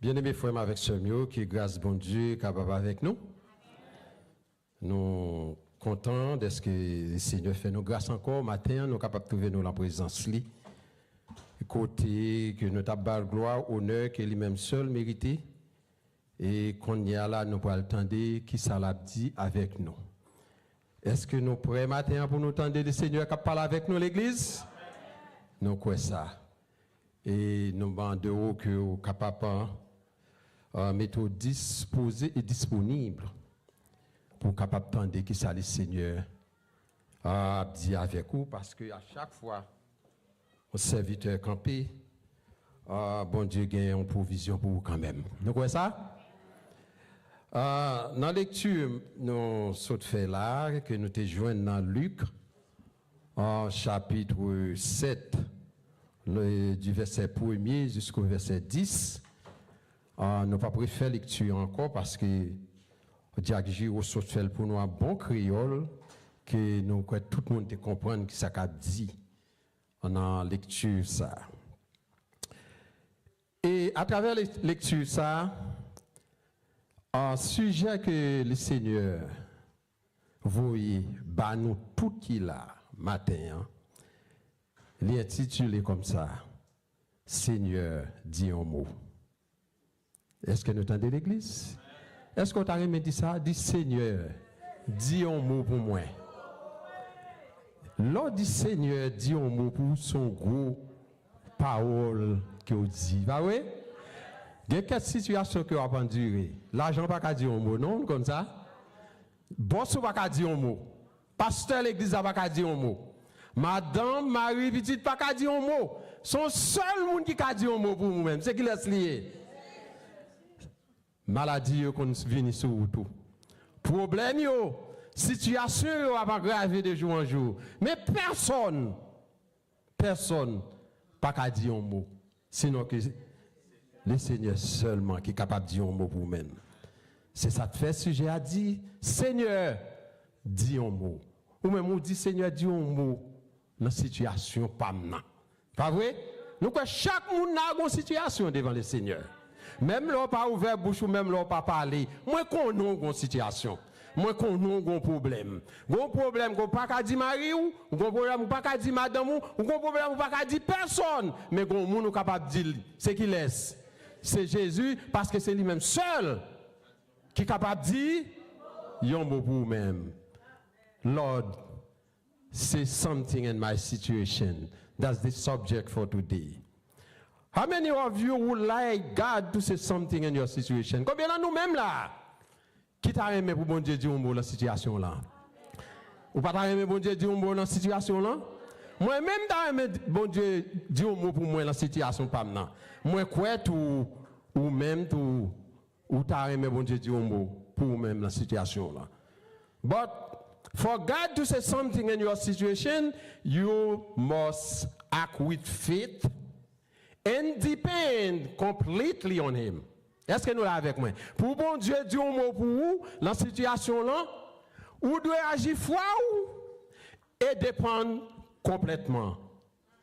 Bien-aimés frères avec sœurs, qui grâce bon Dieu capable avec nous. Nous contents de ce que le Seigneur fait nous grâce encore matin, nous capables de trouver nous la présence li. Côté que nous avons gloire, honneur que lui-même seul mérité et qu'on y a là nous pourrons attendre qui ça l'a dit avec nous. Est-ce que nous prêts matin pour nous entendre le Seigneur qui parle avec nous l'église? Nous quoi ça? Et nous demandons que nous sommes capables mettre disposé et disponible pour capable attendre qui ça le Seigneur a dit avec vous parce que à chaque fois au serviteur campé bon Dieu gagne une provision pour vous quand même. Vous voyez ça? Dans la lecture nous sommes fait là que nous te joignons dans Luc chapitre 7 du verset 1er jusqu'au verset 10. Nous pas préféré lecture encore parce que Jacques Giraud fait pour nous un bon créole que nous tout le monde comprendre ce qu'il a dit en lecture ça. Et à travers la lecture ça, un sujet que le Seigneur voyait bah nous tout qui là matin, il est intitulé comme ça. Seigneur, dis un mot. Est-ce que nous entendons l'église? Est-ce qu'on t'a dit ça? Dis Seigneur, dis un mot pour moi. Lors du Seigneur, dis un mot pour son gros parole qu'il dit. Bah oui? Il y a quelques situations qui vont durer. L'argent pas qu'à dire un mot, non? Comme ça? Boss pas qu'à dire un mot. Pasteur l'église pas qu'à dire un mot. Madame, Marie, petite pas qu'à dire un mot. Son seul monde qui a dit un mot pour nous-mêmes, c'est qu'il laisse lié. Maladie qu'on vient sur tout. Problème situation va aggraver de jour en jour. Mais personne pas qu'à dire un mot. Sinon que le Seigneur seulement qui est capable de dire un mot pour vous-même. C'est ça que fait sujet à dire Seigneur, dis un mot. Ou même on dit Seigneur, dis un mot dans la situation pas maintenant. Pas vrai? Nous que chaque monde a une situation devant le Seigneur. Même là pas ouvert bouche ou même là pas parler. Moi qu'on a une situation. Moi qu'on a un problème. Un problème qu'on pas qu'à dire Marie ou un problème qu'on pas qu'à dire madame ou un problème qu'on pas qu'à dire personne. Mais qu'on monde capable de dire c'est qui laisse. C'est Jésus parce que c'est lui-même seul qui est capable de dire un mot pour vous-même. Lord, say something in my situation. That's the subject for today. How many of you would like God to say something in your situation? Combien de nous-mêmes là qui t'a aimé pour bon Dieu dire un mot dans la situation là? Ou pas t'a aimé bon Dieu dire un mot dans la situation là? Moi-même t'a aimé bon Dieu dire un mot pour moi dans la situation pas maintenant. Moi quoi tout ou même tout ou t'a aimé bon Dieu dire un mot pour moi dans la situation là. But for God to say something in your situation, you must act with faith and depend completely on Him. Est-ce que nous l'avons avec moi? Pour bon Dieu dire un mot pour vous, dans la situation là, vous devez agir foi et dépendre complètement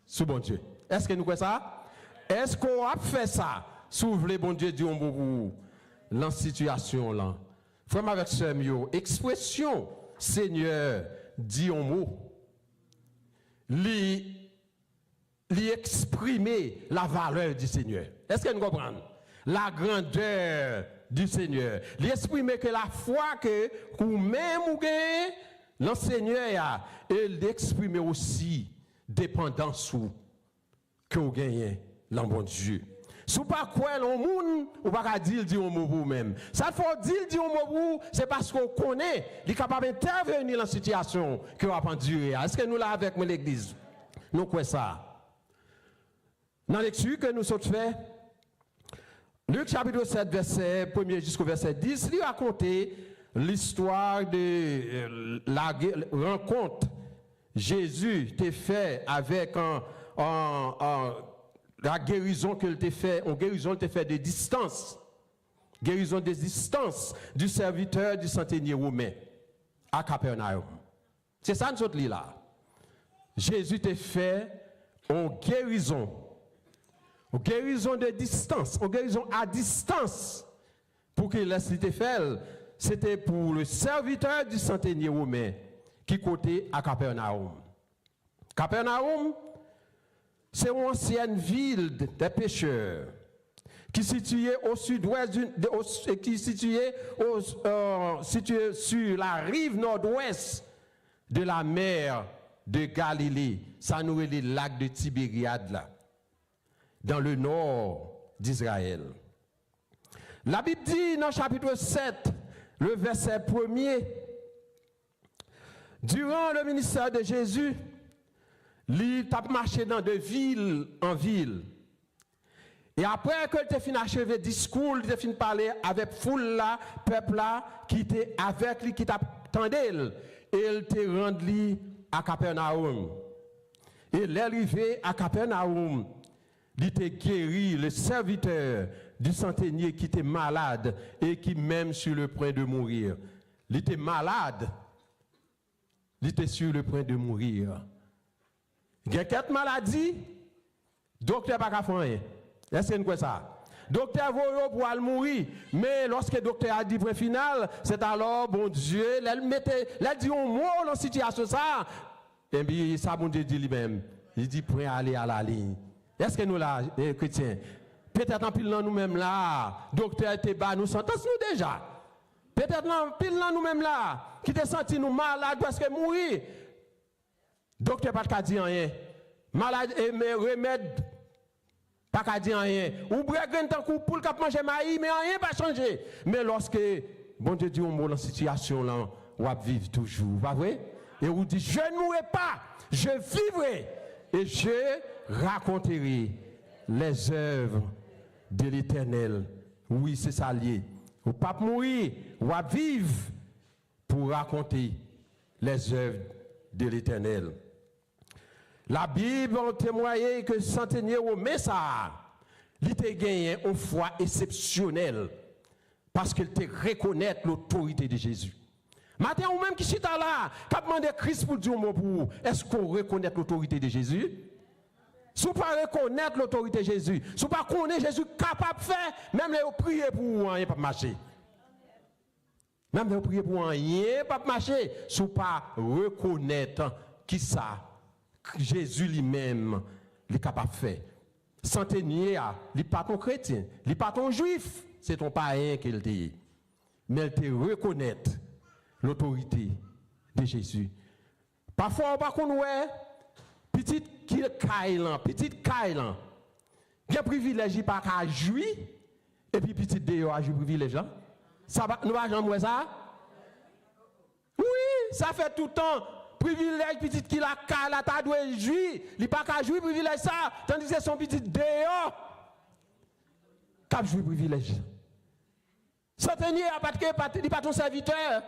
sur bon Dieu. Est-ce que nous croyons ça? Est-ce qu'on a fait ça? Si vous voulez bon Dieu dire un mot pour vous, dans la situation là. Frère avec sœur, expression Seigneur, dis un mot. Lui exprimer la valeur du Seigneur. Est-ce que nous comprenons? La grandeur du Seigneur. Lui exprimer que la foi que vous-même vous gagnez, le Seigneur et l'exprimer aussi dépendance que vous gagnez dans bon Dieu. Si vous ne pas quoi le monde, vous ne pouvez pas dire un mot pour vous-même. Ça faut dire un mot pour vous, c'est parce qu'on connaît, il est capable d'intervenir dans la situation que vous avez endurée. Est-ce que nous l'avons avec l'église? Nous quoi ça? Dans la lecture que nous avons fait, Luc chapitre 7, verset 1er jusqu'au verset 10, il raconte l'histoire de la rencontre Jésus t'a fait avec la guérison qu'il t'a fait, une guérison t'a fait de distance. Guérison de distance du serviteur du centenier romain à Capernaum. C'est ça nous autres là. Jésus t'a fait une guérison Une guérison de distance, une guérison à distance. Pour qu'il laisse l'été faire, c'était pour le serviteur du centenier romain qui côté à Capernaum. Capernaum, c'est une ancienne ville des pêcheurs qui est située au sud-ouest, qui est située sur la rive nord-ouest de la mer de Galilée. Ça nous est le lac de Tibériade là, dans le nord d'Israël. La Bible dit dans le chapitre 7, le verset 1er, durant le ministère de Jésus, il a marché de ville en ville. Et après que il a fini achever discours, il a fini parler avec foule là, peuple là, qui était avec lui, qui t'attendait, et il était rendu à Capernaum. Et l'arrivée à Capernaum, il était guéri, le serviteur du centenier qui était malade et qui même sur le point de mourir. Il était malade, il était sur le point de mourir. Il y a quatre maladies, docteur n'a pas fait rien. Est-ce que vous savez ça? Docteur voyait pour aller mourir, mais lorsque le docteur a dit point final, c'est alors, bon Dieu, il dit un mot dans la situation ça, et bien ça, bon Dieu dit lui-même, il dit point aller à la ligne. Est-ce que nous là, chrétiens, peut-être en pile nous-mêmes là, docteur était bas, nous sentons nous déjà. Peut-être en pile nous-mêmes là, qui te senti nous malades parce que mourir. Docteur pas qu'à dire rien. Malade et mes remèdes pas qu'à dire rien. Ou brègue tant coup pour cap manger maïs mais rien pas changer. Mais lorsque bon Dieu dit on mot dans situation là, on va vivre toujours, pas vrai? Et on dit je ne mourrai pas, je vivrai et je raconterai les œuvres de l'Éternel. Oui, c'est ça lié. Ou pas mourir, ou à vivre pour raconter les œuvres de l'Éternel. La Bible a témoigné que centenier romain ça, il a gagné une foi exceptionnelle parce qu'il te reconnaît l'autorité de Jésus. Maintenant, ou même qui est là, qui a demandé Christ pour dire un mot pour vous, est-ce qu'on reconnaît l'autorité de Jésus? Si vous ne pas reconnaître l'autorité de Jésus, si vous ne pas connaître Jésus capable de faire, même les prier pour vous, il ne pas marcher. Même les prier pour vous, il ne pas marcher. Si vous ne pas reconnaître qui ça, Jésus lui-même, il est capable de faire. Centenier, il n'est pas ton chrétien, il n'est pas ton juif, c'est ton païen qu'il dit. Mais il te reconnaître l'autorité de Jésus. Parfois, on ne peut pas petite Kailan, petite Kailan, il y a privilège pas qu'à jouir, et puis petite déo a joué privilège. Ça va, nous va jamais ça? Oui, ça fait tout le temps. Privilège petite qui la Kailan, t'as dû jouir, il pas qu'à jouer privilège ça, tandis que son petit déo, qu'a joué privilège. Centenier a pas ton serviteur.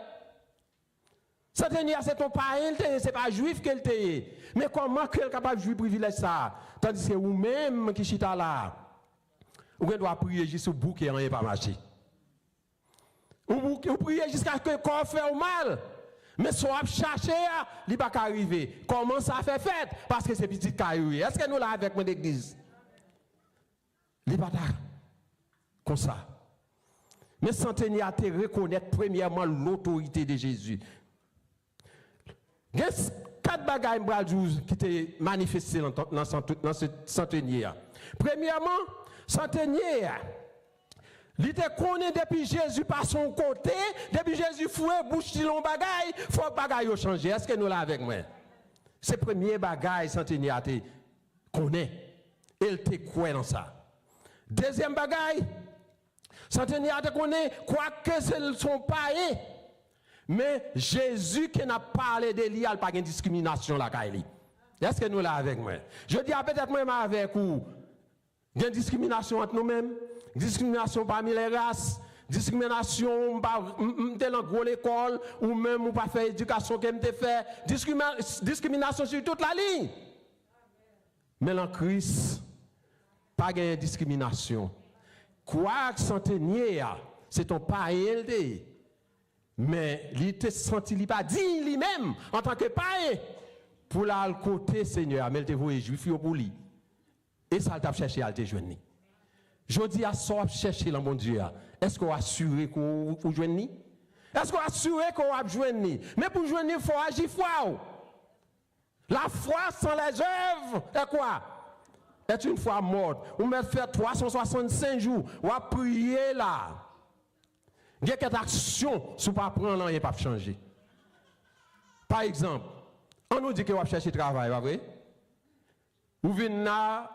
Centenier, c'est ton païen, c'est pas juif qu'elle t'est. Mais comment qu'elle est capable de jouir privilège ça? Tandis que vous-même qui chita là, vous devez prier jusqu'au bout qui n'a pas marché. Vous priez jusqu'à ce que le corps fait mal. Mais si vous cherchez, il ne va pas arriver. Comment ça fait fait? Parce que c'est petit caillou. Est-ce que nous là avec mon église? Il ne va pas comme ça. Mais centenier a te reconnaître premièrement l'autorité de Jésus. Il y a 4 bagages qui étaient manifestés dans ce centenier. Premièrement, centenier, il était connu depuis Jésus par son côté, depuis Jésus fouet, bouche de long bagaille, il faut que bagaille changer. Est-ce que nous là avec moi? C'est le premier bagage centenier a te connaît. Il te croit dans ça. Deuxième bagage, centenier a te connaît, quoique ce sont pas. Mais Jésus qui n'a parlé de lui, il n'y a pas de discrimination là. Est-ce que nous là avec moi? Je dis peut-être même avec vous. Il y a une discrimination entre nous-mêmes, discrimination parmi les races, discrimination dans gros l'école, ou même ou pas faire éducation comme tu fait, discrimination sur toute la ligne. Mais en Christ, pas de discrimination. Quoi que centenier, c'est ton païen. Mais il te senti, il pas dit lui-même en tant que païen pour la côté Seigneur, mais il te voyait juif pour lui. Et ça t'a cherché à te joindre. Je dis à ça chercher dans mon Dieu. Est-ce qu'on assure qu'on va joindre? Est-ce qu'on assure qu'on va joindre? Mais pour joindre, il faut agir foi. La foi sans les œuvres est quoi? Est une foi morte. On va faire 365 jours. On va prier là. Il y a quelques actions, si on ne pas prendre, il n'y a pas changer. Par exemple, on nous dit que on va chercher travail, pas vrai? Ou venez là,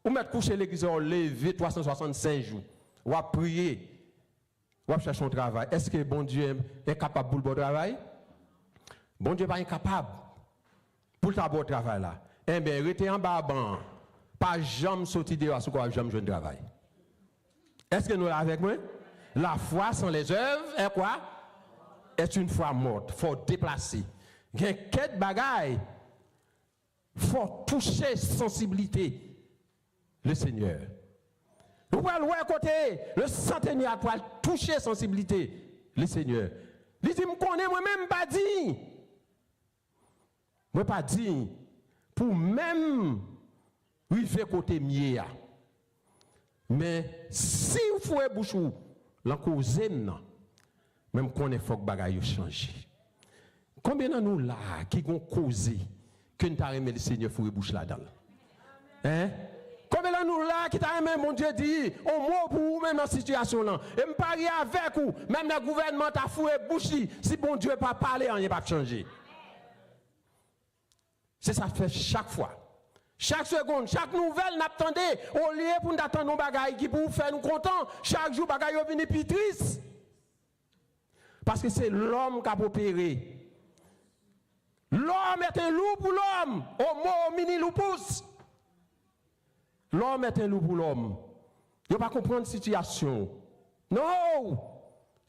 ou mettre coucher l'église, on lever 365 jours. On va prier. On va chercher un travail. Est-ce que bon Dieu est capable de bon travail? Bon Dieu n'est pas incapable pour le bon travail là. Eh bien, restez en bas, pas jamais sortir dehors, ce qu'on jamais jouer de travail. Est-ce que nous sommes avec moi? La foi sans les œuvres est quoi? Est une foi morte. Il faut déplacer. Il y a quelques bagailles. Il faut toucher sensibilité. Le Seigneur. Vous pouvez le côté, le centenaire doit toucher sensibilité. Le Seigneur. Il dit, je connais moi-même pas dit. Moi pas dit. Pour même, oui, fait côté mieux. Mais si vous faites bouchou, la cause même qu'on est faut que bagaille change. Combien de nous là qui ont causé que nous avons aimé le Seigneur pour bouche là-dedans? Hein? Combien de nous là qui t'a aimé mon Dieu dit au mot pour vous même dans cette situation là et me parier avec vous même le gouvernement t'a foué bouche si bon Dieu pas parler rien pas changer. C'est ça fait chaque fois. Chaque seconde, chaque nouvelle, nous attendons au lieu pour nous attendre nos bagailles qui pour faire nous contents. Chaque jour, bagaille vient plus triste. Parce que c'est l'homme qui a opéré. L'homme est un loup pour l'homme. Au mot mini loup pousse. L'homme est un loup pour l'homme. Il ne va pas comprendre la situation. Non!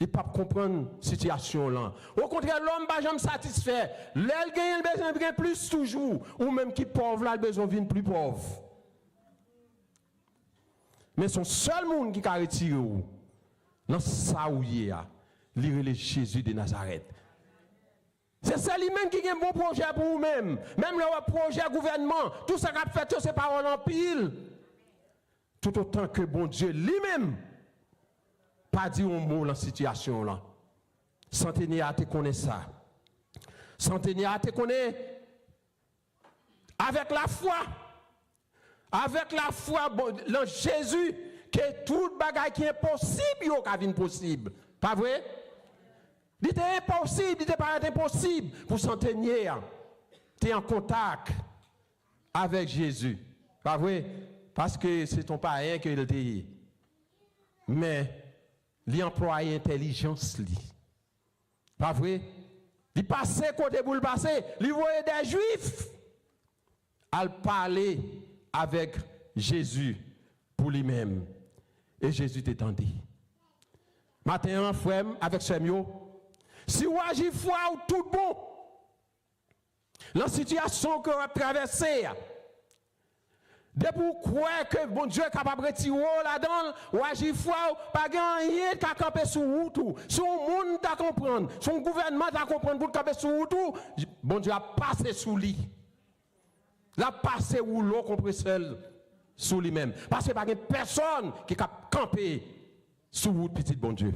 Il ne va pas comprendre la situation là. Au contraire, l'homme va jamais satisfait. L'elle gagne le besoin de plus toujours. Ou même qui pauvre là, le besoin vient plus pauvre. Mais son seul monde qui a retiré dans ça où il a, c'est Jésus de Nazareth. C'est ça lui-même qui a un bon projet pour vous-même. Même le projet gouvernement, tout ça qu'a fait, c'est paroles en pile. Tout autant que bon Dieu lui-même pas dit un mot dans la situation là. Centenaire te connaît ça. Centenaire te connaît avec la foi. Avec la foi dans Jésus que toute bagaille qui est possible yo ka vinn possible. Pas vrai? Il était impossible, il était pas impossible pour centenaire. Tu es en contact avec Jésus. Pas vrai? Parce que c'est ton parrain qu'il était. Mais il emploie intelligence li. Pas vrai? Il passait côté pour le passer, il voyait des juifs à parler avec Jésus pour lui-même. Et Jésus t'étendit. Matin, frère, avec ce mio, si vous agissez foi ou tout bon, la situation que vous avez traversée, de pour croire que bon Dieu est capable de retirer là-dedans, ou agir foi, pas rien qu'à camper sur route, son monde t'a comprendre, son gouvernement t'a comprendre pour camper sur route, bon Dieu a passé sous lui. La passé où l'eau compresseur sous lui-même. Parce que pas personne qui a campé sous route petit bon Dieu.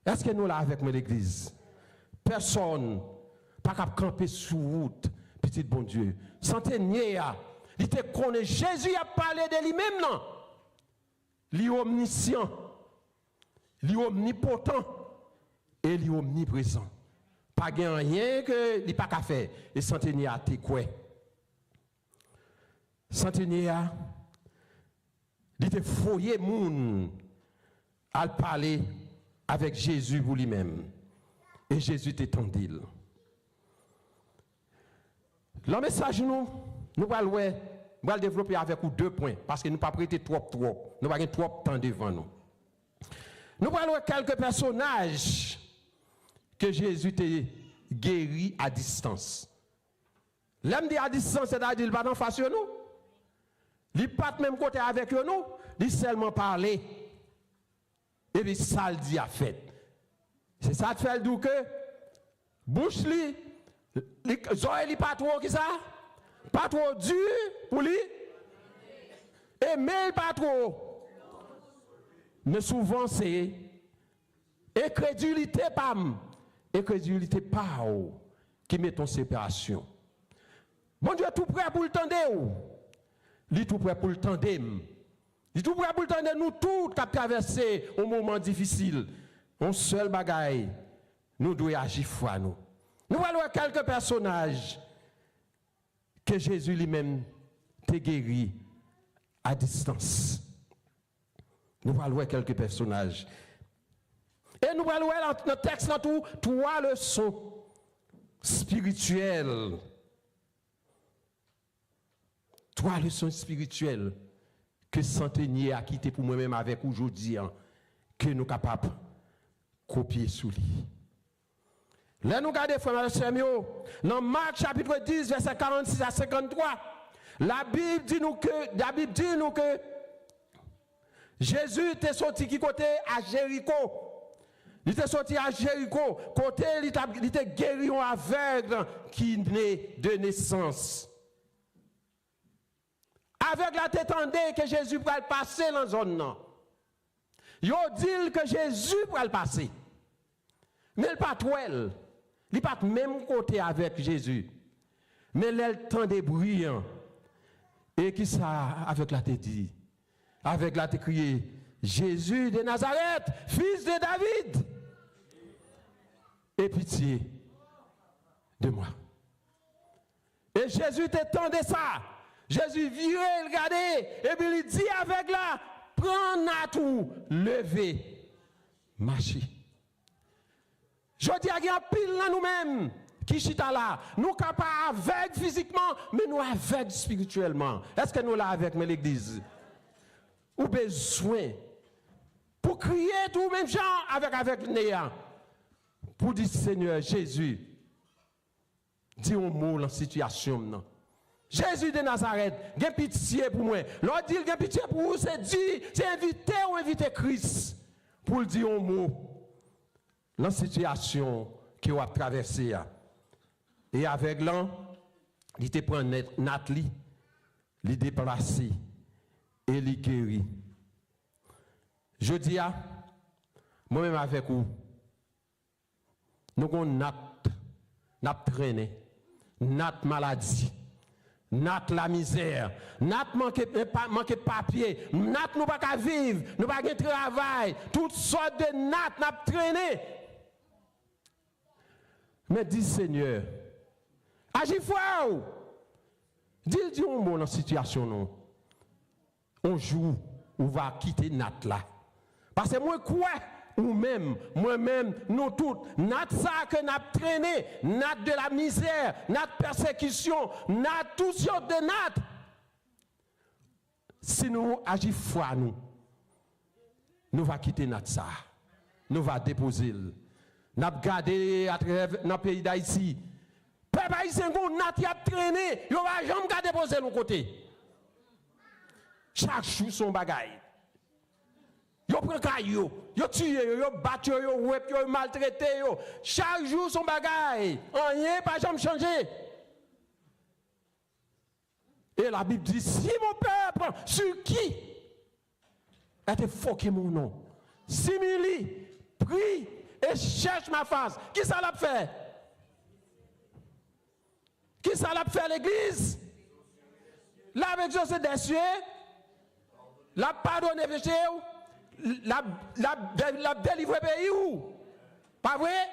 Est-ce que nous là avec moi l'église? Personne pas capable camper sous route petit bon Dieu. Centenaire, il te connaît. Jésus a parlé de lui-même, non? Il est omniscient, il est omnipotent et il est omniprésent. Pas rien que il pas qu'à faire. Et centenaire, t'es quoi? Centenaire, il te foyer moun à parler avec Jésus pour lui-même. Et Jésus t'étendit. Le message nous allons le développer avec vous 2 points, parce que nous ne pas prêter trop. Nous n'avons pas trop de temps devant nous. Nous allons quelques personnages que Jésus t'a guéri à distance. L'homme dit à distance, c'est-à-dire qu'il va en face de nous. Il n'est pas de même côté avec nous, il seulement parler. Et puis ça le dit à fait. C'est ça qui fait le que bouche li, zoé li pas trop qui ça? Pas trop dur pour lui? Aimer pas trop. Mais souvent c'est incrédulité pas qui met en séparation. Bon Dieu tout prêt pour le tendre. Il est tout prêt pour le tendre. Il est tout prêt pour le tendre nous tous qui traversé un moment difficile. Un seul bagaille, nous devons agir foi nous. Nous allons voir quelques personnages que Jésus lui-même t'a guéri à distance. Nous allons voir quelques personnages. Et nous allons voir dans le texte dans tout 3 leçons spirituelles. 3 leçons spirituelles que Centenier a quitté pour moi-même avec aujourd'hui, que nous sommes capables de copier sous lui. Là, nous regardons, frères et sœurs, dans Marc chapitre 10, verset 46 à 53, la Bible dit nous que Jésus était sorti qui côté à Jéricho. Il était sorti à Jéricho, côté il était guéri un aveugle qui naît de naissance. Avec la tête tendue que Jésus pourrait passer dans la zone. Ils dit que Jésus pourrait passer. Mais il pas trop. Il n'est pas même côté avec Jésus. Mais il tend des bruyants. Et qui ça avec la tête dit? Avec la tête crié, Jésus de Nazareth, fils de David. Aie pitié de moi. Et Jésus t'étendait ça. Jésus virait, il regardait, et puis il dit avec là, prends à tout, levez, marchez. Je dis à pile là nous-mêmes, qui chita là, nous capables avec physiquement, mais nous avec spirituellement. Est-ce que nous là avec l'église? Ou besoin pour crier tout même gens avec le néant. Pour dire Seigneur Jésus, dis un mot dans la situation. Non. Jésus de Nazareth, j'ai pitié pour moi. L'on dit qu'il a pitié pour vous, c'est dit, c'est inviter ou inviter Christ pour dire un mot dans la situation que vous avez traversée. Et avec l'an, il te prend Nathalie, il déplace et il guérit. Je dis à moi-même avec vous, nous avons nat traîné, nat maladie, nat la misère, nat manque de papier, nat nous pas vivre, nous pas de travail, toutes sortes de nat n'a traîné. Mais dis Seigneur, agis fort. Dis un mot dans la situation non. Un jour on va quitter nat là. Parce que moi quoi ou même, moi-même, nous tous, notre ça que nous avons traîné, notre de la misère, notre persécution, notre tout sortes de notre. Si nous agissons foi, nous va quitter notre ça. Nous va déposer. Nous va garder à travers dans le pays d'Haïti. Peuple haïtien, nous avons traîné, nous va jamais déposer nos côtés. Chaque jour, son bagaille. Yo prend caillou, yo tué, yo battu, yo wep, yo maltraité, yo. Chaque jour son bagaille. Rien pas jamais changé. Et la Bible dit si mon peuple sur qui était foqué mon nom. Simili, prie et cherche ma face. Qui ça l'a fait? Qui ça l'a fait l'église? La exaucé des cieux, la pardonné péché. La délivrer pays où? Pas vrai?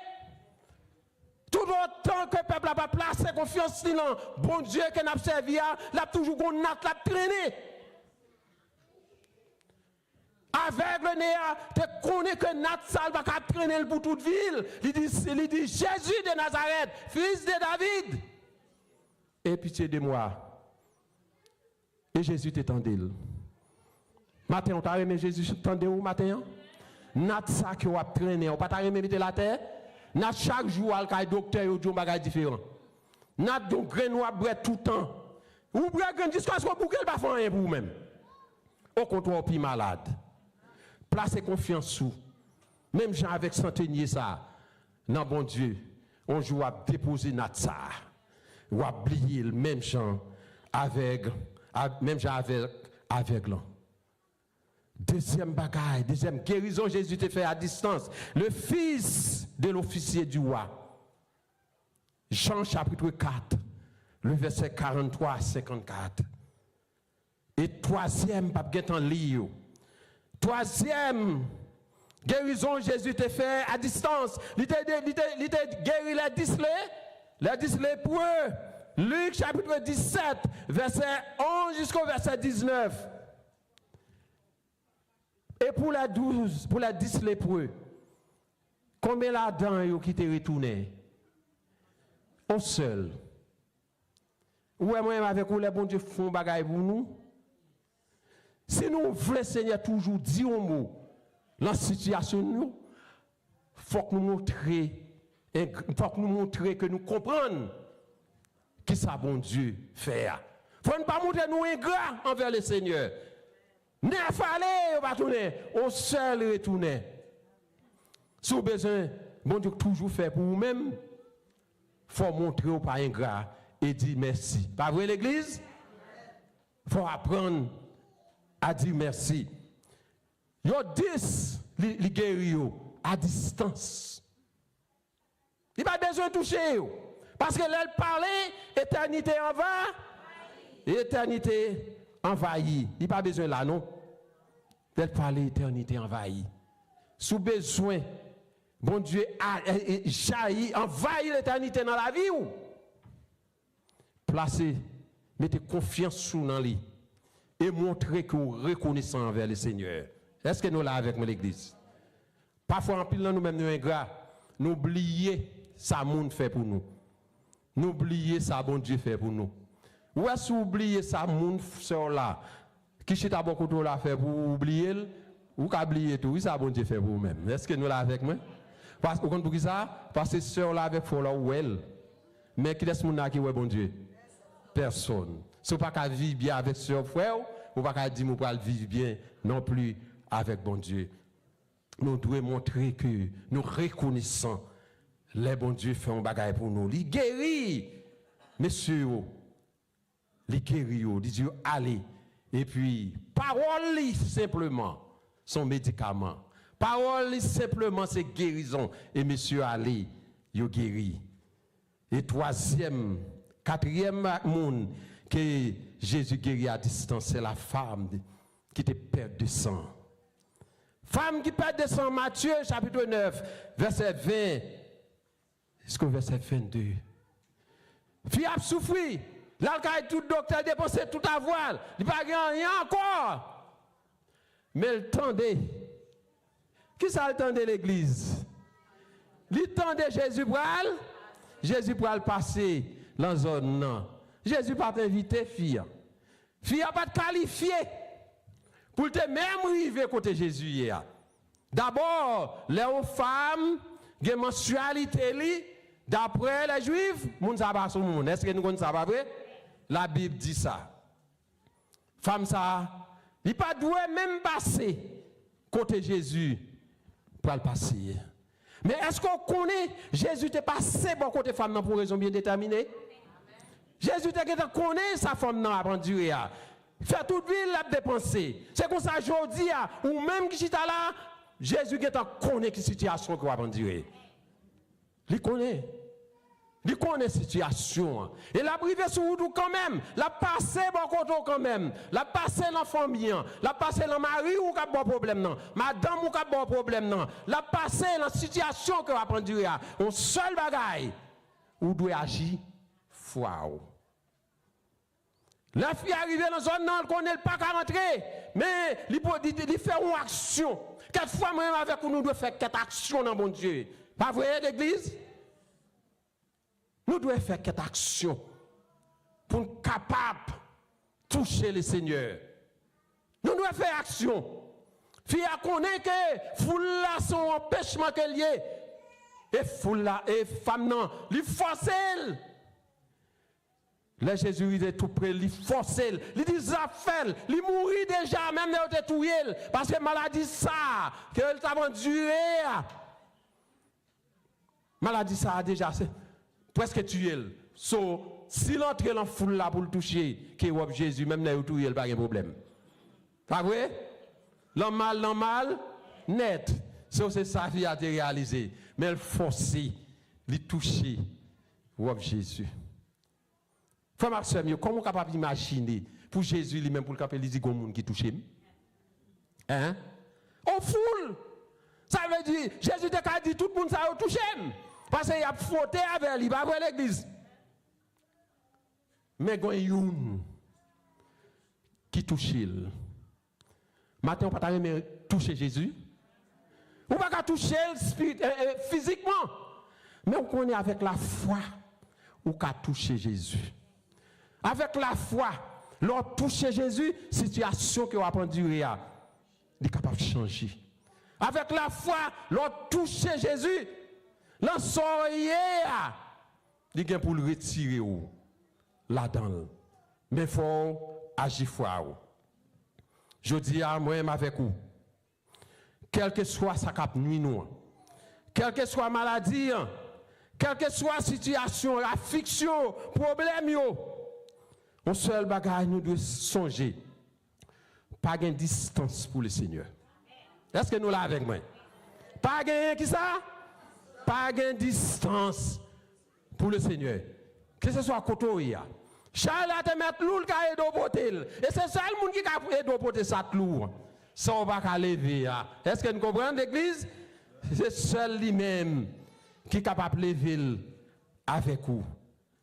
Tout autant que le peuple n'a pas placé confiance dans bon Dieu que n'a servi, l'a toujours qu'on a traîné. Avec le néa, tu connais que Nat Sal va traîner pour toute ville. Il dit Jésus de Nazareth, fils de David. Et pitié de moi. Et Jésus t'étendait. Matin, on t'a remis Jésus, t'entendez où matin? Nat ça que on a traîné, on pas t'a remis mettre la terre. Nat chaque jour, al docteur, ou un bagage différent. Nat donc grain noir bread tout le temps. Ou bread grain jusqu'à ce qu'on boucle pas faire rien pour vous-même. Au contraire, plus malade. Placez confiance sous. Même gens avec Centenier ça. Non bon Dieu, on joue à déposer nat ça. Ou à oublier le même gens avec aveugle. Deuxième bagaille, deuxième guérison, Jésus t'a fait à distance. Le fils de l'officier du roi. Jean chapitre 4, le verset 43 à 54. Et troisième, pas bien lire. Troisième guérison, Jésus t'a fait à distance. Il t'a guéri les 10 lépreux. Luc chapitre 17, verset 11 jusqu'au verset 19. Et pour la 12, pour la 10 lépreux, combien là-dedans qui t'est retourné? Un seul. Ouais, moi, avec vous, les bon Dieu font bagaille pour nous. Si nous voulons, Seigneur, toujours dire un mot, dans la situation, nous, faut que nous montrions que nous comprenons qui ça, bon Dieu, fait. Il ne faut pas montrer nous ingrats envers le Seigneur. Neuf allez, on va tourner, on seul retourner. Si vous avez besoin, bon Dieu, toujours fait pour vous-même, il faut montrer au pas ingrat et dire merci. Pas vrai l'église? Il faut apprendre à dire merci. Yo 10 les guerriers à distance. Il n'a pas besoin de toucher. Parce que là, parler, éternité en va, éternité envahie. Il n'a pas besoin là, non? Elle parler, éternité envahie. Sous besoin, bon Dieu a jailli, envahit l'éternité dans la vie ou? Placez, mettez confiance sous dans lui et montrez que vous reconnaissant envers le Seigneur. Est-ce que nous là avec l'église? Parfois, en pile, nous-mêmes, nous ingrats, nous oublions ça monde fait pour nous. Nous oublions ça bon Dieu fait pour nous. Ou est-ce que vous oubliez ça monde sœur là? Qui chita beaucoup de la fait pour oublier ou oublier tout, ça bon Dieu fait pour vous-même. Est-ce que nous là avec moi? Parce que pour ça, parce que sœur là avec faut là ou elle. Mais qui laisse mon là qui ouais bon Dieu? Personne. Si vous pas qu'à vivre bien avec sœur frère, ou pas qu'à dire nous pas vivre bien non plus avec bon Dieu. Nous devons montrer que nous reconnaissons les bon Dieu fait un bagage pour nous. Il guérit, messieurs, il guérit, il dit allez. Et puis, parole simplement, son médicament. Parole simplement, c'est guérison. Et messieurs, allez, il guérit. Et quatrième monde que Jésus guérit à distance, c'est la femme qui était perte de sang. Femme qui perd de sang, Matthieu chapitre 9, verset 20 jusqu'au verset 22. Fille a souffert, l'alcaïde tout docteur dépensé tout à voile, il n'y a pas rien encore. Mais elle tendait. Qui ça le tendait l'église? Il tendait Jésus pral. Jésus pral passer dans la zone non. Jésus pas t'inviter fille. Fille a pas qualifié. Pour te même arriver côté Jésus hier. D'abord, les femmes, les mensualité, d'après les Juifs, moun sa pas son monde. Est-ce que nous connaissons ça pas vrai? La Bible dit ça. Femme ça, il pas doué même passer côté Jésus pour le passer. Mais est-ce qu'on connaît Jésus t'est passé bon côté femme pour raison bien déterminée? Jésus t'est connaît sa femme non à durer. Fait toute ville l'a dépensé. C'est comme ça aujourd'hui ou même qui chita là, Jésus qui connaît qui situation qu'on va endurer. Il connaît. Il connaît situation. Et la privé sur vous quand même, la passé bon côté quand même, la passé dans famille, la passé dans mari ou qui bon problème non, madame ou qui bon problème non, la passé dans situation que va endurer. On seul bagaille ou doit agir foi. La fille arrive dans la zone, non, elle connaît pas qu'à rentrer. Mais il fait une action. Quelquefois, même avec nous, nous devons faire cette action dans mon Dieu. Pas vrai, l'église? Nous devons faire cette action pour être capables de toucher le Seigneur. Nous devons faire action. Fille connaît que foule là son empêchement qu'elle y est. Et foule là, et femme non, lui force elle. Là, Jésus, il est tout près, il force, il dit ça fait, il mourit déjà, même il est tout parce que maladie ça, qu'elle t'a enduré. Maladie ça déjà, c'est presque tué. So, s'il entre dans la foule là pour le toucher, que Jésus, même il est tout pas de problème. Pas vrai? L'homme mal, net. C'est ça qui a été réalisé. Mais elle forcé, il toucher, ou Jésus. Frère Maxime, comment on est capable d'imaginer pour Jésus lui-même, pour le capable, il dit qu'il y a des gens qui touchent? Hein? On foule! Ça veut dire, Jésus a dit tout le monde ça a touché. Parce qu'il a fauté avec lui, pas avec l'église. Mais il y a un qui touche. Maintenant, on ne peut pas toucher Jésus. On ne peut pas toucher physiquement. Mais on connaît avec la foi, on peut toucher Jésus. Avec la foi, lorsqu'on touche Jésus, la situation que on a endurée, est capable de changer. Avec la foi, lorsqu'on touche Jésus, l'ensoyer, il est pour le retirer là-dedans. Mais il faut agir foi. Je dis à moi-même avec vous, quelle que soit sa cap nuit nous, quelle que soit maladie, quelle que soit situation, affliction, problème, un seul bagage nous devons songer. Pas de distance pour le Seigneur. Est-ce que nous l'avons avec moi? Pas de qui ça? Pas de distance pour le Seigneur. Que ce soit côté. Charles a te mettre l'oul qui a aidé au potel. Et c'est ça le monde qui a aidé au potel ça lourd. Ça on va pas lever. Est-ce que nous comprenons l'église? C'est seul lui-même qui est capable de lever avec vous.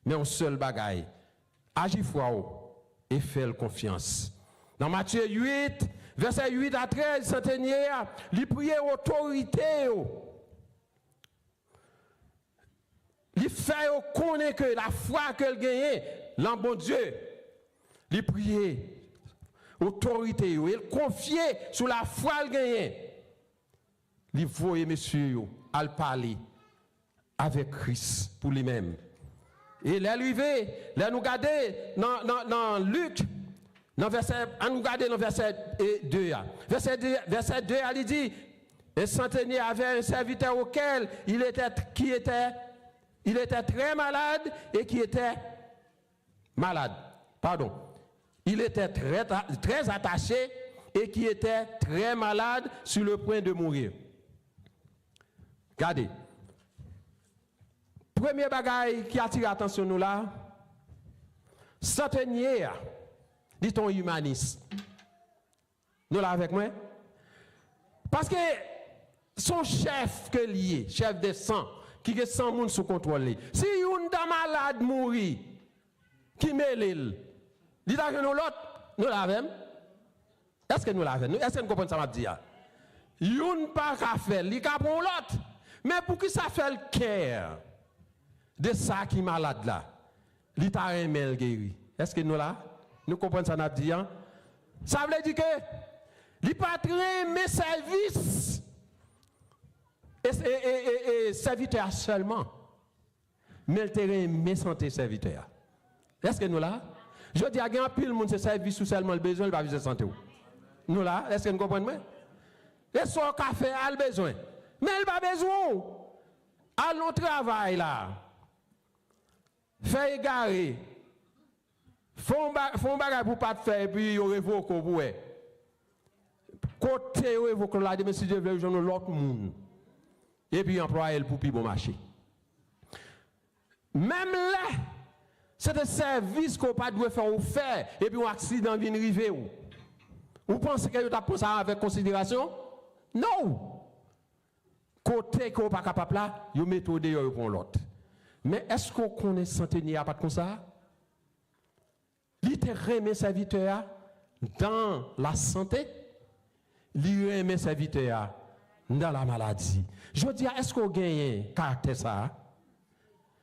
Mais un seul bagaille. Agis foi et fais confiance. Dans Matthieu 8, verset 8 à 13, centenière, il priait autorité. Il fait connaître que la foi qu'elle gagne, l'en bon Dieu. Il priait autorité, il confiait sur la foi qu'elle gagne. Il voyait monsieur à parler avec Christ pour lui-même. Et l'arrivée, là nous regarder dans Luc, dans verset 2. Verset 2, il dit, un centenier avait un serviteur auquel il était très malade et qui était malade. Pardon. Il était très attaché et qui était très malade sur le point de mourir. Regardez. Premier bagaille qui attire l'attention nous là, centenier, dit-on humaniste. Nous là avec moi? Parce que son chef que lié, chef de sang, qui est sans monde sous contrôle. Si une dame malade mourit, qui met l'île, dit que nous l'autre, nous l'avons. Est-ce que nous l'avons? Est-ce que nous comprenons ça m'a dit? Une pas qu'à faire, il a pour l'autre. Mais pour qui ça fait le cœur de ça qui est malade là? Il t'a aimé guéri. Est-ce que nous là? Nous comprenons ça m'a dit? Ça veut dire que il pas très aimé service. Et serviteur seulement. Mais il t'a aimé santé serviteur. Est-ce que nous là? Je dis à un pile le monde c'est service ou seulement le besoin, il va vivre santé. Nous là, est-ce que nous comprenons? Et son café a le besoin. Mais il n'a pas besoin. Allons travail là. Fait égarer. Font bagage pour pas faire et puis il révoque pour eux. Côté révoque là, mais si Dieu veut, je l'autre monde. Et puis employer le pour plus bon marché. Même là, c'est un service qu'on pas doit faire ou faire et puis un accident vient arriver. Vous pensez que vous avez pensé avec considération? Non. Côté qu'on pas capable là, vous mettez dehors pour l'autre. Mais est-ce qu'on connaît centenaire pas comme ça? Il te remet serviteur dans la santé, il remet serviteur dans la maladie. Je dis, est-ce qu'on gagne caractère ça?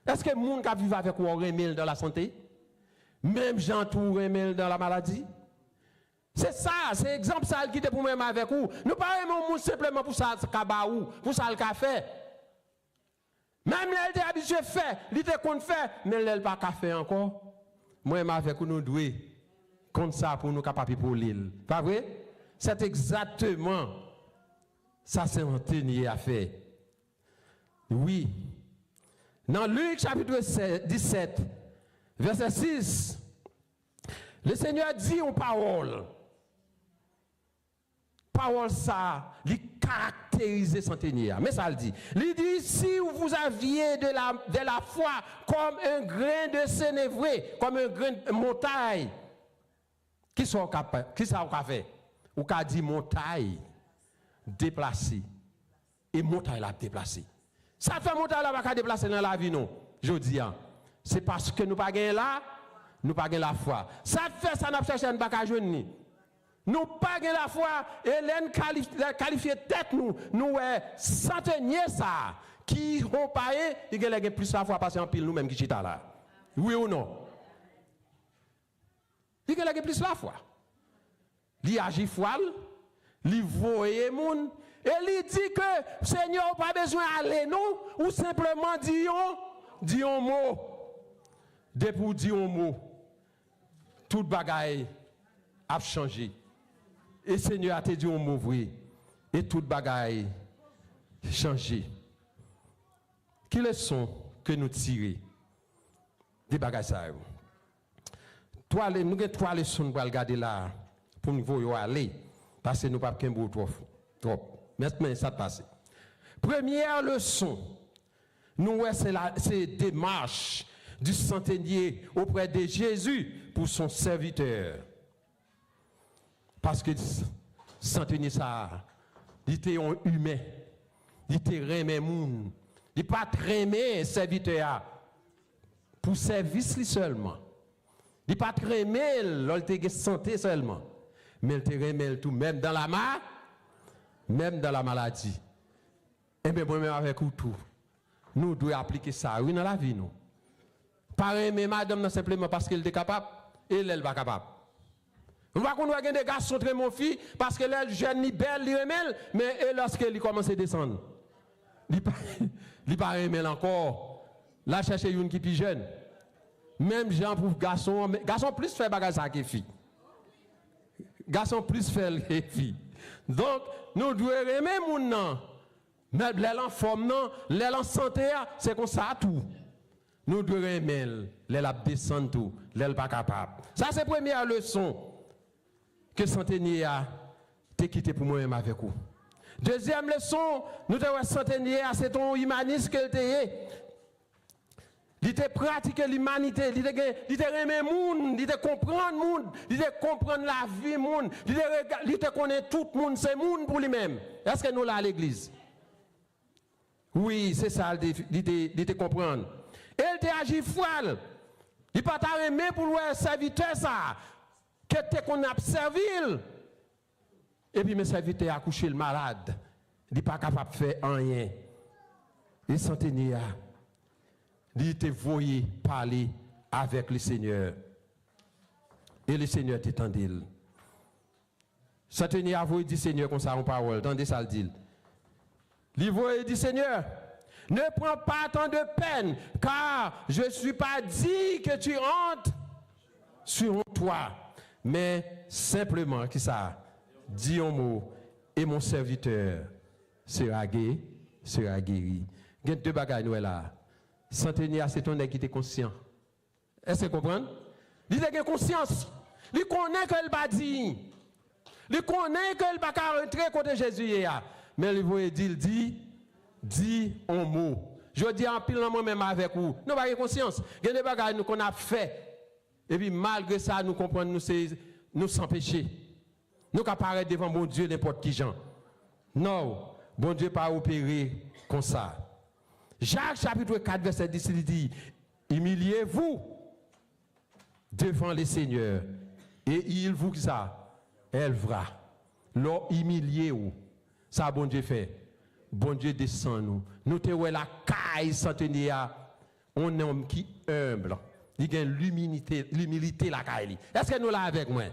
Est-ce que les gens qui vivent avec vous remet dans la santé? Même gens tout remet dans la maladie? C'est ça, c'est exemple ça qui est pour moi avec vous. Nous parlons simplement pour ça, pour ça le café. Même elle était habituée à faire, elle était qu'on fait, mais elle n'a pas qu'à faire encore. Moi, avec vous, nous devons comme ça pour nous capables pour l'île. Pas vrai? C'est exactement ça, c'est un tenir à faire. Oui. Dans Luc chapitre 17, verset 6, le Seigneur dit en parole. parole ça, il caractérise centenier. Mais ça le dit. Il dit, si vous aviez de la foi comme un grain de sénévré, comme un grain de montagne, qui ça vous fait? Ou qu'a dit montagne déplacée. Et montagne l'a déplacée. Ça fait montagne là pas déplacer dans la vie non. Je dis c'est parce que nous pas gagner là, nous pas gagner la foi. Ça fait ça n'a cherché nous pas joindre. Nous pas gagner la foi et l'en qualifier tête nous centenier ça qui ont pas il gagne plus la foi parce qu'en pile nous même qui chita là. Oui ou non? Il gagne plus la foi. Il agit foi, il voye moun et il dit que Seigneur pas besoin d'aller nous ou simplement dire un mot. Depuis pour dire un mot, toute bagaille a changé. Et Seigneur a te dit un mot vrai et toute bagaille a changé. Quelles leçons que nous tirons des bagailles ça? Nous avons 3 leçons pour regarder là pour nous aller parce que nous pas qu'un beau trop. Maintenant ça passe. Première leçon, nous c'est démarche du centenier auprès de Jésus pour son serviteur. Parce que centenier ça, il était un humain, il était remet moun, il pas remet serviteur pour service seulement. Il pas remet l'olté santé seulement, mais il te remet tout même dans la maladie. Et bien moi même avec tout, nous devons appliquer ça oui dans la vie nous. Pas remet madame non simplement parce qu'elle est capable et elle n'est pas capable. On va qu'on a des garçons très mon fille parce que elle jeune ni belle li remel mais lorsqu'elle commence à descendre il pas remel encore là chercher une qui plus jeune même gens pour garçon plus fait bagage ça que fille garçon plus fait que fille donc nous devons remer moun nan mais l'elle en forme non l'elle en santé c'est comme ça tout nous devons remer l'elle a descendre tout l'elle pas capable ça c'est première leçon que centenier a quitté pour moi-même avec vous. Deuxième leçon, nous devons centenier c'est ton humanisme qu'elle était. Il te pratique l'humanité, il te remet monde, il te comprendre monde, il te comprendre la vie monde, il te connaît tout monde, c'est monde pour lui-même. Est-ce que nous là à l'église? Oui, c'est ça, il te comprendre. Elle te agit folle. Il pas t'aimer pour le serviteur ça. Que te qu'on a servi et puis mes serviteurs a couché le malade il n'est pas capable de faire rien et centenier il te voyé parler avec le Seigneur et le Seigneur t'étendait centenier a voulu dire Seigneur comme ça en parole tendez ça le dit il voyait dit Seigneur ne prends pas tant de peine car je ne suis pas dit que tu entres sur toi mais simplement, qui ça? Dis un mot, et mon serviteur sera guéri. Il y a 2 bagages nous là. Centenier, c'est ton qui est conscient. Est-ce que vous comprenez? Il a conscience. Il connaît qu'elle va dire. Il connaît qu'elle va rentrer côté Jésus. Mais il veut dire, dis un mot. Je dis en pile moi-même avec vous. Nous avons conscience. Il y a des bagages qu'on a fait. Et puis malgré ça, nous comprenons, nous sans péché. Nous apparaître devant bon Dieu n'importe qui gens. Non, bon Dieu pas opéré comme ça. Jacques chapitre 4 verset 10 il dit, humiliez-vous devant le Seigneur et il vous ça élevera. L'or humiliez-vous. Ça bon Dieu fait. Bon Dieu descend nous. Nous te ouais la caille centenaire, on homme qui humble. Il y a l'humilité la caille. Est-ce que nous là avec moi?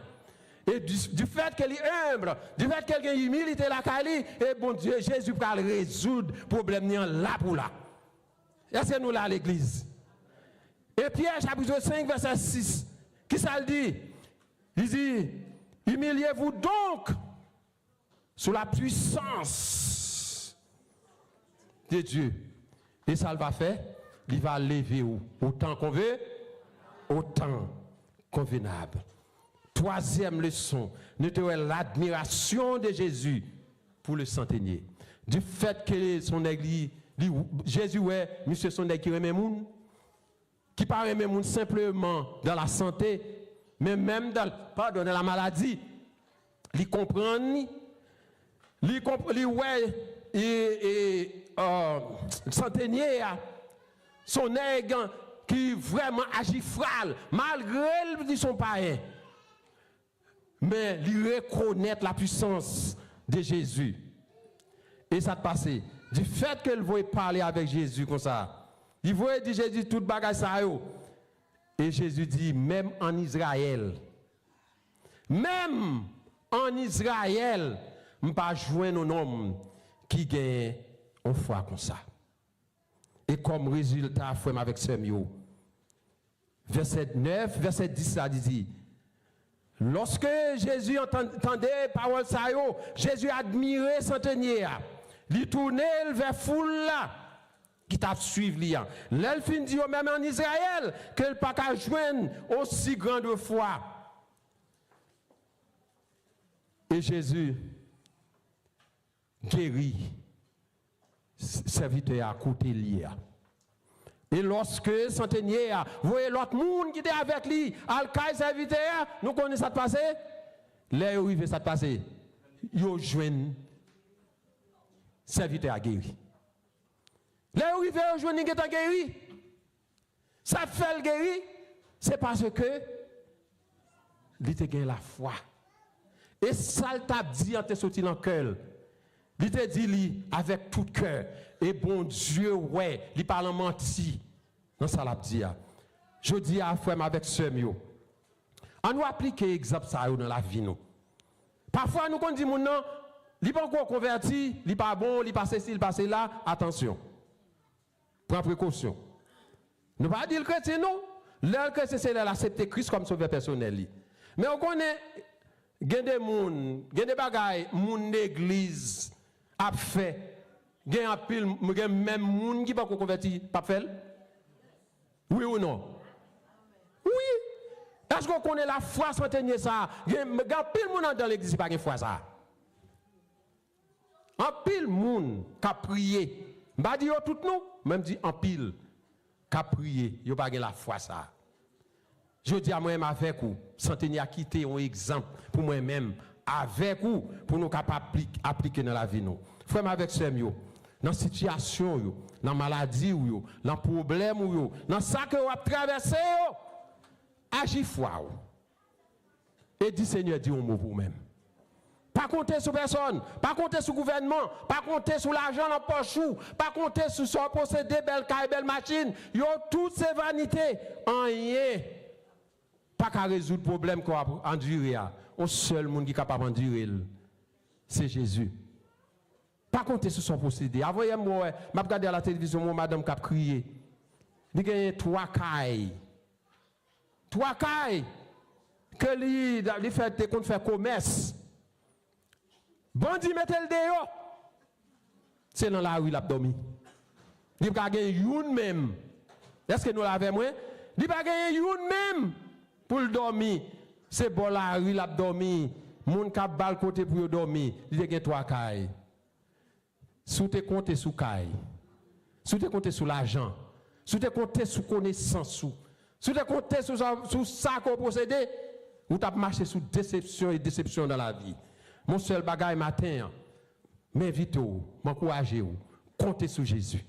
Et du fait qu'elle est humble, du fait qu'elle a l'humilité la caille, et bon Dieu, Jésus va résoudre le problème là pour là. Est-ce que nous là à l'église? Et Pierre chapitre 5 verset 6, qui ça le dit? Il dit, humiliez-vous donc sous la puissance de Dieu. Et ça le va faire, il va lever autant qu'on veut, autant convenable. Troisième leçon, nous avons l'admiration de Jésus pour le centenier. Du fait que son église, Jésus, ouais, monsieur son église qui remet moun, qui pas remet moun simplement dans la santé, mais même dans la maladie, il comprend, centenier, son nègre qui vraiment agit frâle, malgré son païen. Mais il reconnaît la puissance de Jésus. Et ça te passe. Du fait qu'elle voulait parler avec Jésus comme ça, il voulait dire Jésus tout bagage ça. Et Jésus dit, même en Israël, je ne pas joindre un homme qui gagne une foi comme ça. Et comme résultat, frère avec Samuel, verset 9, verset 10, ça dit, lorsque Jésus entendait parole ça, Jésus admirait centenier. Il tournait vers foule là qui t'a suivi là. L'elfin dit même en Israël qu'elle pas qu'à joindre aussi grande foi. Et Jésus guérit serviteur à côté lié. Et lorsque centenier, vous voyez l'autre monde qui était avec lui, al-Kaï serviteur, nous connaissons ça de passer. Là, où il veut ça de passer. Il joint serviteur à guéri. Là, où il veut joindre qui est guéri. Ça fait le guéri, c'est parce que il a gagné la foi. Et ça t'a dit en te sorti dans le cœur. Il te dit avec tout cœur. Et bon Dieu, ouais, il parle en menti. Dans ça l'a dit. Je dis à frère avec ce mieux. On nous applique l'exemple ça dans la vie nous. Parfois nous on dit mon non, il pas encore converti, il pas bon, il passe ici, il passe là, attention. Prends précaution. Nous pas dire le chrétien non. Le chrétien c'est l'accepter Christ comme sauveur personnel. Mais on connaît gen des moun, gen des bagailles, moun l'église a fait, gen a pile, gen même moun qui pas converti, pas fait? Oui ou non? Oui. Est-ce qu'on connaît la foi centenier ça? Gen pile moun dans l'église pas gen foi ça. En pile moun qui a prié. M'pa di yo tout nous, même dit en pile qui a prié, yo pas gen la foi ça. Je dis à moi-même avec vous, centenier a quitté un exemple pour moi-même, avec vous, pour nous capables d'appliquer dans la vie. Frère, avec ce mieux, dans la situation, dans la maladie, dans le problème, dans ce que vous avez traversé, agissez foi. Et dit Seigneur, dis un mot pour vous-même. Pas compter sur personne, pas compter sur le gouvernement, pas compter sur l'argent dans la poche, pas compter sur son posséder belle caille, belle machine. Yo toutes ces vanités, en rien. Pas qu'à résoudre le problème qu'on a enduré. Le seul monde qui est capable d'endurer, c'est Jésus. Pas compter sur son possédé. Envoyez-moi, je regarde à la télévision, mon madame qui a crié. Il y a 3 cailles. 3 cailles. Que lui fait qu'on fait commerce. Bandi mettez le dehors. C'est dans la rue il a dormi. Il n'y a pas une même. Est-ce que nous l'avons moins? Il n'y a pas une même. Pour le dormir, c'est bon la rue, il a dormi. Moun ka bal côté pour dormir, il y a 3 cailles. Sous te compter sous caille. Sous te compter sous l'argent. Sous te compter sous connaissance. Sous te compter sous ça qu'on possède, ou t'as marché sous déception et déception dans la vie. Mon seul bagage matin, m'invite-vous, m'encouragez-vous, comptez sur Jésus.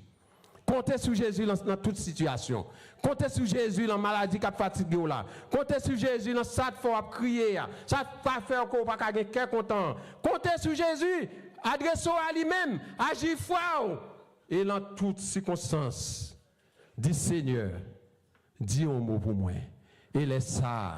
Comptez sur Jésus dans toute situation. Comptez sur Jésus dans la maladie qui a fatigué là. Comptez sur Jésus dans ça qu'il faut crier. Ça ne fait encore pas quelqu'un content. Comptez sur Jésus. Adressez-vous à lui-même. Agissez foi. Et dans toutes circonstances, dis Seigneur, dis un mot pour moi. Et laisse ça,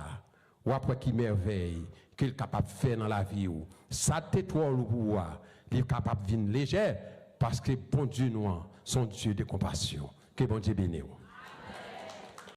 ou après qui merveille, qu'il est capable de faire dans la vie. Ça t'étoile pour pouvoir. Il est capable de venir léger parce que bon Dieu nous, son Dieu de compassion. Que bon Dieu bénisse.